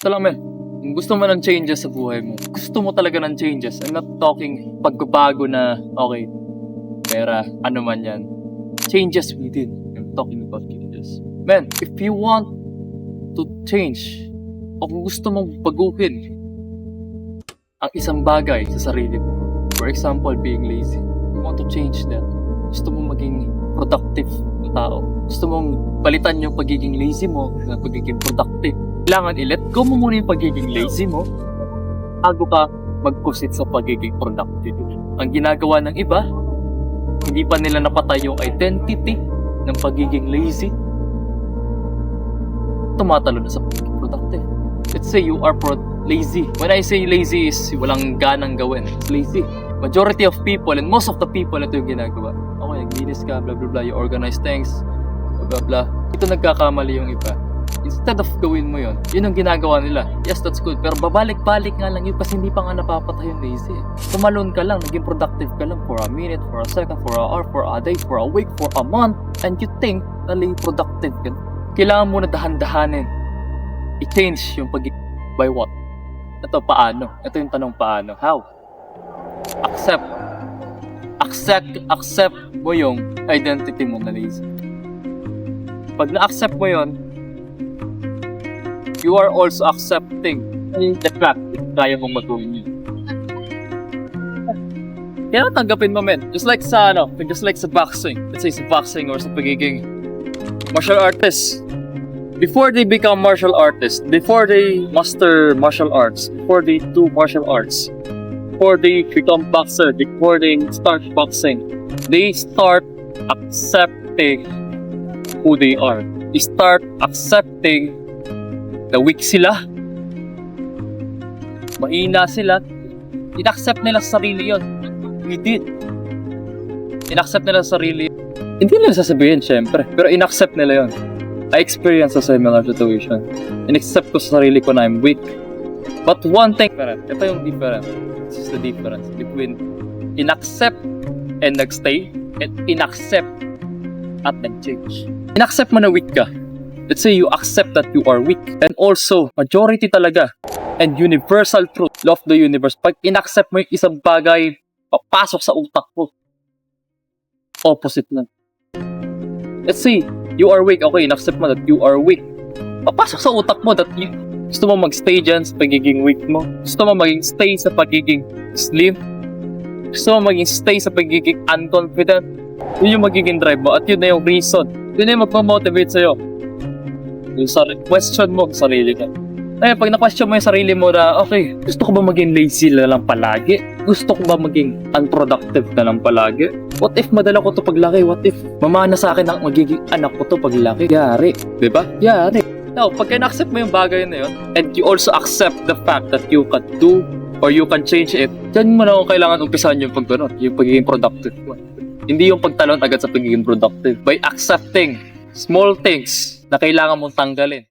Basta lang, men. Kung gusto mo ng changes sa buhay mo, gusto mo talaga ng changes. I'm not talking pagbabago na, okay, pera, ano man yan. Changes within. I'm talking about changes. Men, if you want to change, o kung gusto mong baguhin ang isang bagay sa sarili mo, for example, being lazy, you want to change that. Gusto mong maging productive na tao. Gusto mong palitan yung pagiging lazy mo na pagiging productive. Kailangan i-let go mo muna yung pagiging lazy mo bago ka mag-proceed sa pagiging productive. Ang ginagawa ng iba, hindi pa nila napatay yung identity ng pagiging lazy, tumatalo na sa pagiging productive. Let's say you are lazy. When I say lazy is walang ganang gawin. It's lazy. Majority of people and most of the people ito yung ginagawa. Okay, naglinis ka, blah blah blah, you organize things, blah blah blah. Ito nagkakamali yung iba. Instead of gawin mo yun ang ginagawa nila. Yes, that's good. Pero babalik-balik nga lang yun kasi hindi pa nga napapatay yung lazy. Tumalon ka lang, naging productive ka lang for a minute, for a second, for an hour, for a day, for a week, for a month, and you think na productive ka. Kailangan mo na dahan-dahanin. I-change yung by what? Ito, paano? Ito yung tanong paano. How? Accept mo yung identity mo na lazy. Pag na-accept mo yun, you are also accepting the fact that kaya mong magawin yun. Kaya tanggapin mo, men. Just like sa boxing. Let's say sa boxing or sa pagiging martial artist. Before they become martial artists, before they master martial arts, before they do martial arts, before they become boxer, before they start boxing, they start accepting who they are. They start accepting na weak sila, mahina sila. In-accept nila sa sarili yun. We did. In-accept nila sa sarili. Hindi nila sasabihin, syempre. Pero in-accept nila yun. I experienced a similar situation. In-accept ko sa sarili ko na I'm weak. But one thing, ito yung difference. This is the difference between in-accept and nag-stay and in-accept at nag-change. In-accept mo na weak ka. Let's say you accept that you are weak. And also, majority talaga and universal truth, law of the universe, pag in-accept mo yung isang bagay, papasok sa utak mo. Opposite lang. Let's say, you are weak. Okay, in-accept mo that you are weak. Papasok sa utak mo that you gusto mo mag-stay dyan sa pagiging weak mo. Gusto mo maging stay sa pagiging slim. Gusto mo maging stay sa pagiging unconfident. Yun yung magiging drive mo at yun na yung reason. Yun na yung magpamotivate sa'yo. Yung question mo sa sarili ka. Kaya pag na-question mo yung sarili mo na, okay, gusto ko ba maging lazy na lang palagi? Gusto ko ba maging unproductive na lang palagi? What if madala ko to paglaki? What if mamana sa akin ang magiging anak ko to paglaki? Yari. Diba? Yari. Now, pag na-accept mo yung bagay na yun, and you also accept the fact that you can do or you can change it, dyan mo na kung kailangan umpisahan yung pagganon, yung pagiging productive mo. Hindi yung pagtalon agad sa pagiging productive. By accepting small things na kailangan mong tanggalin.